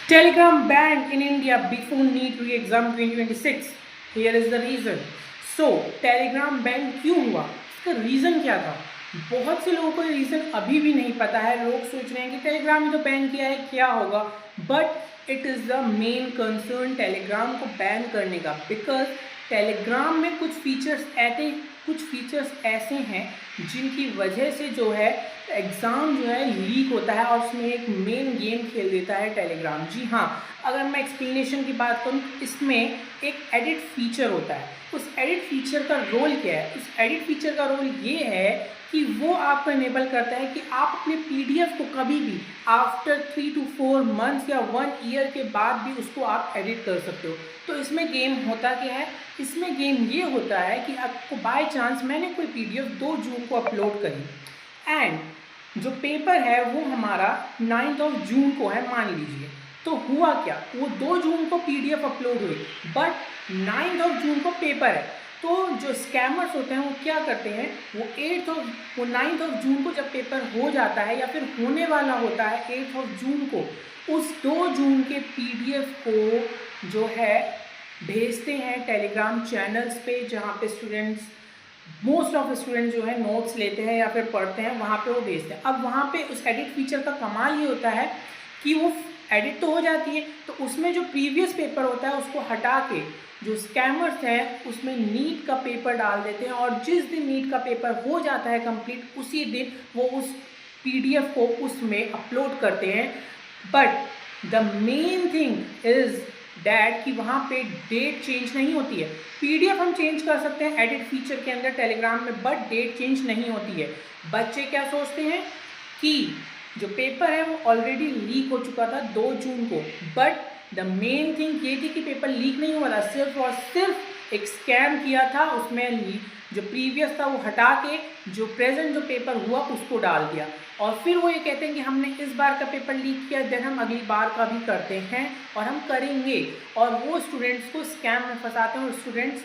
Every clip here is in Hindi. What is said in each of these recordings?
Telegram banned in India before NEET re-exam 2026. Here is the reason. So, Telegram ban क्यों हुआ? इसका रीज़न क्या था? बहुत से लोगों को ये रीज़न अभी भी नहीं पता है. लोग सोच रहे हैं कि टेलीग्राम ने तो बैन किया है, क्या होगा? But it is the main concern Telegram को बैन करने का, बिकॉज टेलीग्राम में कुछ फीचर्स ऐसे हैं जिनकी वजह से जो है एग्ज़ाम जो है लीक होता है और उसमें एक मेन गेम खेल देता है टेलीग्राम. जी हाँ, अगर मैं एक्सप्लेनेशन की बात करूँ, इसमें एक एडिट फीचर होता है. उस एडिट फीचर का रोल क्या है? उस एडिट फीचर का रोल ये है कि वो आपको इनेबल करता है कि आप अपने पीडीएफ को कभी भी आफ्टर 3 to 4 मंथ्स या 1 ईयर के बाद भी उसको आप एडिट कर सकते हो. तो इसमें गेम होता क्या है? इसमें गेम ये होता है कि आपको बाय चांस मैंने कोई पीडीएफ 2 जून को अपलोड करी एंड जो पेपर है वो हमारा 9 जून को है, मान लीजिए. तो हुआ क्या, वो 2 जून को पीडीएफ अपलोड हुई बट 9 जून को पेपर है. तो जो स्कैमर्स होते हैं वो क्या करते हैं, वो 9 जून को जब पेपर हो जाता है या फिर होने वाला होता है 8 जून को, उस 2 जून के पीडीएफ को जो है भेजते हैं टेलीग्राम चैनल्स पे, जहाँ पे मोस्ट ऑफ स्टूडेंट जो है नोट्स लेते हैं या फिर पढ़ते हैं, वहाँ पे वो भेजते हैं. अब वहाँ पे उस एडिट फीचर का कमाल ये होता है कि वो एडिट तो हो जाती है, तो उसमें जो प्रीवियस पेपर होता है उसको हटा के जो स्कैमर्स हैं उसमें नीट का पेपर डाल देते हैं, और जिस दिन नीट का पेपर हो जाता है कंप्लीट, उसी दिन वो उस पीडीएफ को उसमें अपलोड करते हैं. But the main thing is that कि वहाँ पे डेट चेंज नहीं होती है. पीडीएफ हम चेंज कर सकते हैं एडिट फीचर के अंदर टेलीग्राम में, बट डेट चेंज नहीं होती है. बच्चे क्या सोचते हैं कि जो पेपर है वो ऑलरेडी लीक हो चुका था 2 जून को, बट द मेन थिंग ये थी कि पेपर लीक नहीं हुआ था, सिर्फ और सिर्फ एक स्कैम किया था. उसमें जो प्रीवियस था वो हटा के जो प्रेजेंट जो पेपर हुआ उसको डाल दिया, और फिर वो ये कहते हैं कि हमने इस बार का पेपर लीक किया, देन हम अगली बार का भी करते हैं और हम करेंगे, और वो स्टूडेंट्स को स्कैम में फंसाते हैं. और स्टूडेंट्स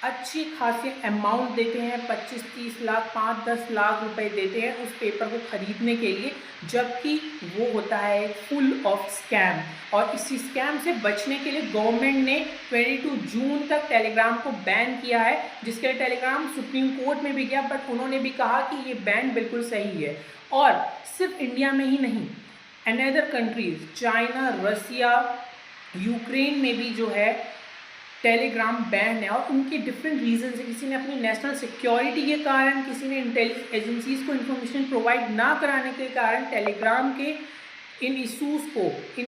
अच्छी खासी अमाउंट देते हैं, 25-30 लाख 5-10 लाख रुपए देते हैं उस पेपर को ख़रीदने के लिए, जबकि वो होता है फुल ऑफ स्कैम. और इसी स्कैम से बचने के लिए गवर्नमेंट ने 22 जून तक टेलीग्राम को बैन किया है, जिसके लिए टेलीग्राम सुप्रीम कोर्ट में भी गया, बट उन्होंने भी कहा कि ये बैन बिल्कुल सही है. और सिर्फ इंडिया में ही नहीं, अनदर कंट्रीज चाइना, रसिया, यूक्रेन में भी जो है टेलीग्राम बैन है, और उनके डिफरेंट रीजन है. किसी ने अपनी नेशनल सिक्योरिटी के कारण, किसी ने इंटेलिजेंस एजेंसीज को इन्फॉर्मेशन प्रोवाइड ना कराने के कारण टेलीग्राम के इन इशूज़ को